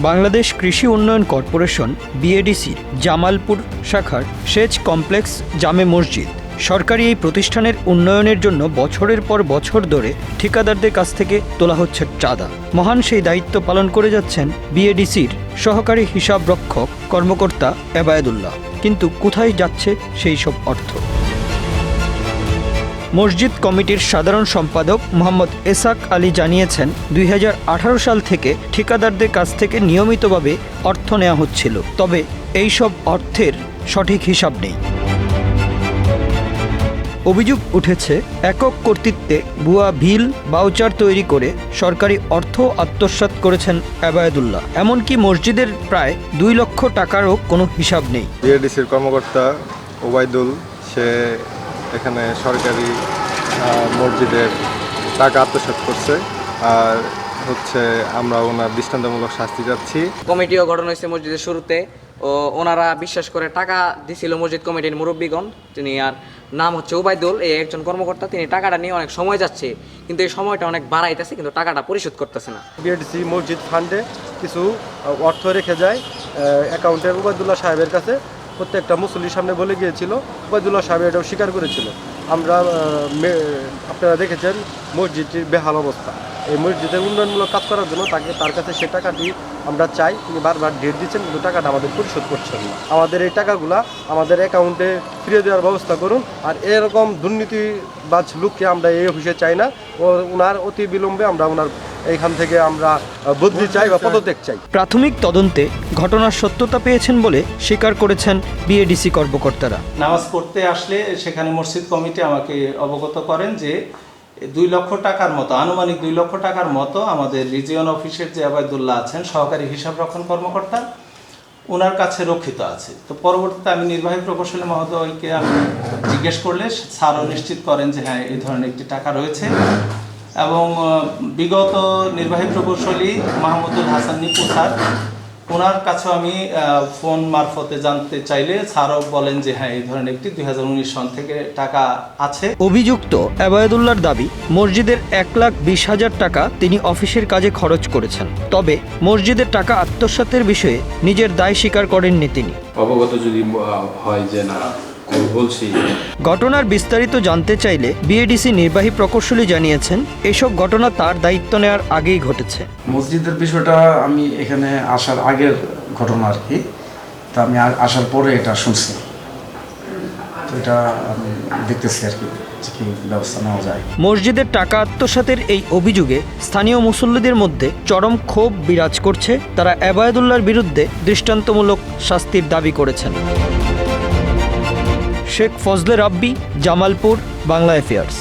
বাংলাদেশ কৃষি উন্নয়ন কর্পোরেশন বিএডিসির জামালপুর শাখার সেচ কমপ্লেক্স জামে মসজিদ সরকারি এই প্রতিষ্ঠানের উন্নয়নের জন্য বছরের পর বছর ধরে ঠিকাদারদের কাছ থেকে তোলা হচ্ছে চাঁদা। মহান সেই দায়িত্ব পালন করে যাচ্ছেন বিএডিসির সহকারী হিসাবরক্ষক কর্মকর্তা এবায়েদুল্লাহ। কিন্তু কোথায় যাচ্ছে সেই সব অর্থ? মসজিদ কমিটির সাধারণ সম্পাদক মোহাম্মদ এসাক আলী জানিয়েছেন, 2018 সাল থেকে ঠিকাদারদের কাছ থেকে নিয়মিতভাবে অর্থ নেওয়া হচ্ছিল, তবে এই সব অর্থের সঠিক হিসাব নেই। অভিযোগ উঠেছে, একক কর্তৃত্বে ভুয়া বিল ভাউচার তৈরি করে সরকারি অর্থ আত্মসাৎ করেছেন এবায়েদুল্লাহ। এমনকি মসজিদের প্রায় 2 লক্ষ টাকারও কোনো হিসাব নেই। বিএডিসির কর্মকর্তা ওবায়দুল সে এখানে সরকারি মসজিদের টাকা আত্মসাৎ করছে, আর আমরা ওনার দৃষ্টান্তমূলক শাস্তি চাচ্ছি। কমিটিও গঠন হয়েছে মসজিদের শুরুতে, ও ওনারা বিশ্বাস করে টাকা দিছিল মসজিদ কমিটির মুরব্বীগণ। তিনি আর নাম হচ্ছে ওবায়দুল, এই একজন কর্মকর্তা। তিনি টাকাটা নিয়ে অনেক সময় যাচ্ছে, কিন্তু এই সময়টা অনেক বাড়াইতেছে, কিন্তু টাকাটা পরিশোধ করতেছে না। বিএডিসি মসজিদ ফান্ডে কিছু অর্থ রেখে যায় অ্যাকাউন্টের ওবায়দুল্লাহ সাহেবের কাছে। প্রত্যেকটা মুসল্লির সামনে বলে গিয়েছিল, ওবায়দুল্লাহ সাহেব এটাও স্বীকার করেছিল। আপনারা দেখেছেন মসজিদটির বেহাল অবস্থা। এই মসজিদের উন্নয়নমূলক কাজ করার জন্য তার কাছে সে টাকাটি আমরা চাই। তিনি বারবার ডেট দিচ্ছেন, কিন্তু টাকাটা আমাদের পরিশোধ করছেন না। আমাদের এই টাকাগুলা আমাদের অ্যাকাউন্টে ফিরিয়ে দেওয়ার ব্যবস্থা করুন। আর এরকম দুর্নীতিবাজ লোককে আমরা এই অফিসে চাই না। ওনার অতি বিলম্বে আমরা ওনার এইখান থেকে আমরা বদলি চাই বা পদত্যাগ চাই। প্রাথমিক তদন্তে ঘটনার সত্যতা পেয়েছেন বলে স্বীকার করেছেন বিএডিসি কর্মকর্তারা। নামাজ পড়তে আসলে সেখানে মসজিদ কমিটি আমাকে অবগত করেন যে 2 লক্ষ টাকার মতো, আনুমানিক 2 লক্ষ টাকার মতো আমাদের রিজিয়ন অফিসের যে এবায়েদুল্লাহ আছেন, সহকারী হিসাবরক্ষণ কর্মকর্তা, ওনার কাছে রক্ষিত আছে। তো পরবর্তীতে আমি নির্বাহী প্রকৌশলী মহোদয়কে আমি জিজ্ঞেস করলে স্যারও নিশ্চিত করেন যে হ্যাঁ, এই ধরনের একটি টাকা রয়েছে। এবং বিগত নির্বাহী প্রকৌশলী মাহমুদুল হাসান নিপু স্যার, ওনার কাছেও আমি ফোন মারফতে জানতে চাইলে স্যারও বলেন যে হ্যাঁ, এই ধরনের একটি 2019 সন থেকে টাকা আছে। অভিযুক্ত এবায়েদুল্লাহর দাবি, মসজিদের 1,20,000 টাকা তিনি অফিসের কাজে খরচ করেছেন, তবে মসজিদের টাকা আত্মসাতের বিষয়ে নিজের দায় স্বীকার করেননি তিনি। অবগত যদি হয় যে না বলছি। ঘটনার বিস্তারিত জানতে চাইলে বিএডিসি নির্বাহী প্রকৌশলী জানিয়েছেন, এসব ঘটনা তার দায়িত্ব নেওয়ার আগেই ঘটেছে। মসজিদের বিষয়টা আমি এখানে আসার আগের ঘটনা আর কি, তা আমি আসার পরে এটা শুনছি। তো এটা আমি দেখতেছি আর কি, কি ব্যবস্থা নেওয়া যায়। মসজিদের টাকা আত্মসাতের এই অভিযোগে স্থানীয় মুসল্লিদের মধ্যে চরম ক্ষোভ বিরাজ করছে। তারা এবায়েদুল্লাহর বিরুদ্ধে দৃষ্টান্তমূলক শাস্তির দাবি করেছেন। শেখ ফজলে রাব্বি, জামালপুর, বাংলা অ্যাফেয়ার্স।